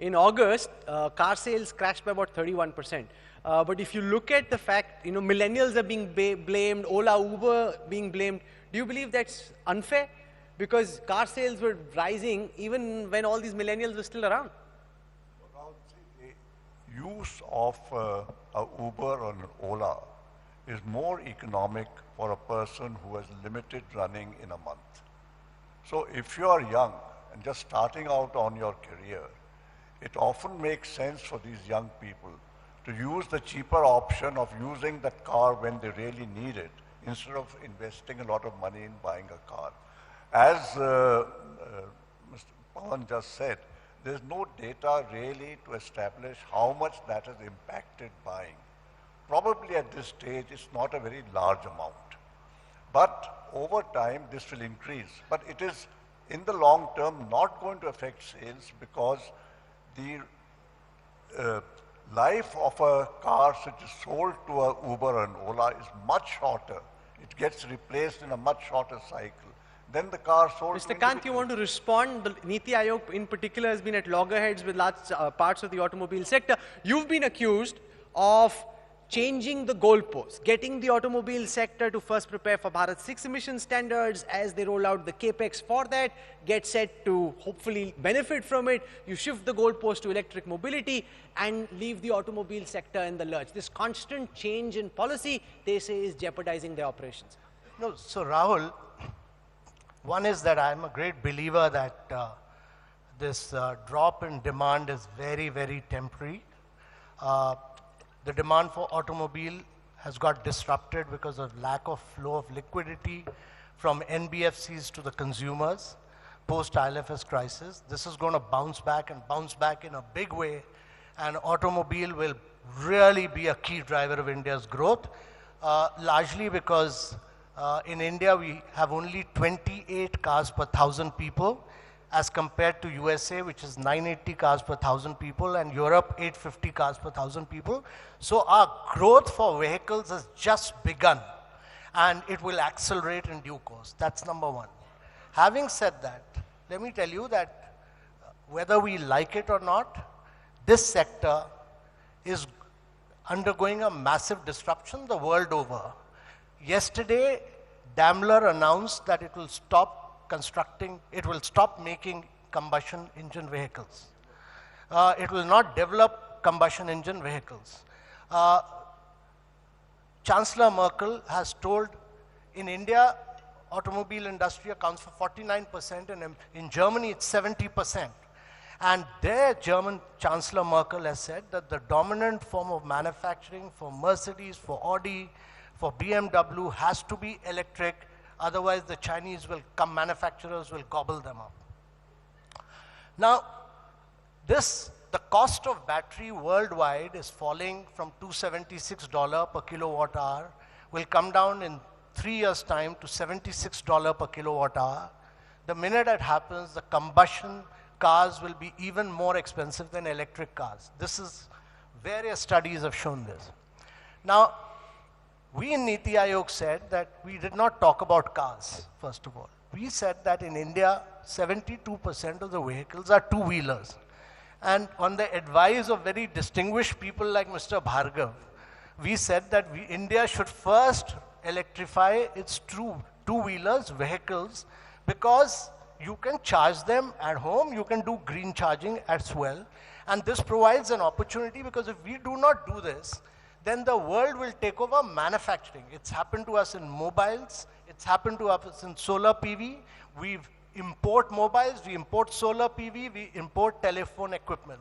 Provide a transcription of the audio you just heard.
in August, car sales crashed by about 31%. But if you look at the fact, millennials are being blamed, Ola, Uber being blamed, do you believe that's unfair? Because car sales were rising even when all these millennials were still around. Well, the use of a Uber or an Ola is more economic for a person who has limited running in a month. So if you are young and just starting out on your career, it often makes sense for these young people to use the cheaper option of using that car when they really need it, instead of investing a lot of money in buying a car. As Mr. Pawan just said, there's no data really to establish how much that has impacted buying. Probably at this stage, it's not a very large amount. But over time, this will increase. But it is, in the long term, not going to affect sales because the life of a car which is sold to a Uber and Ola is much shorter. It gets replaced in a much shorter cycle. Then the car sold. Mr. Kant, you want to respond? The Niti Aayog in particular has been at loggerheads with large parts of the automobile sector. You've been accused of changing the goalposts, getting the automobile sector to first prepare for Bharat 6 emission standards. As they roll out the capex for that, get set to hopefully benefit from it. You shift the goalpost to electric mobility and leave the automobile sector in the lurch. This constant change in policy, they say, is jeopardizing their operations. No, so Rahul, one is that I'm a great believer that this drop in demand is very, very temporary. The demand for automobile has got disrupted because of lack of flow of liquidity from NBFCs to the consumers post-IL&FS crisis. This is going to bounce back and bounce back in a big way, and automobile will really be a key driver of India's growth, largely because in India we have only 28 cars per 1,000 people, as compared to USA, which is 980 cars per 1,000 people, and Europe, 850 cars per 1,000 people. So our growth for vehicles has just begun, and it will accelerate in due course. That's number one. Having said that, let me tell you that whether we like it or not, this sector is undergoing a massive disruption the world over. Yesterday, Daimler announced that it will stop making combustion engine vehicles. It will not develop combustion engine vehicles. Chancellor Merkel has told in India, automobile industry accounts for 49%, and in Germany it's 70%. And there, German Chancellor Merkel has said that the dominant form of manufacturing for Mercedes, for Audi, for BMW has to be electric. Otherwise, the Chinese manufacturers will gobble them up. Now, the cost of battery worldwide is falling from $276 per kilowatt hour, will come down in 3 years' time to $76 per kilowatt hour. The minute that happens, the combustion cars will be even more expensive than electric cars. Various studies have shown this. Now, we in Niti Aayog said that we did not talk about cars, first of all. We said that in India, 72% of the vehicles are two-wheelers. And on the advice of very distinguished people like Mr. Bhargav, we said that India should first electrify its two-wheelers, vehicles, because you can charge them at home, you can do green charging as well. And this provides an opportunity, because if we do not do this, then the world will take over manufacturing. It's happened to us in mobiles, it's happened to us in solar PV. We import mobiles, we import solar PV, we import telephone equipment.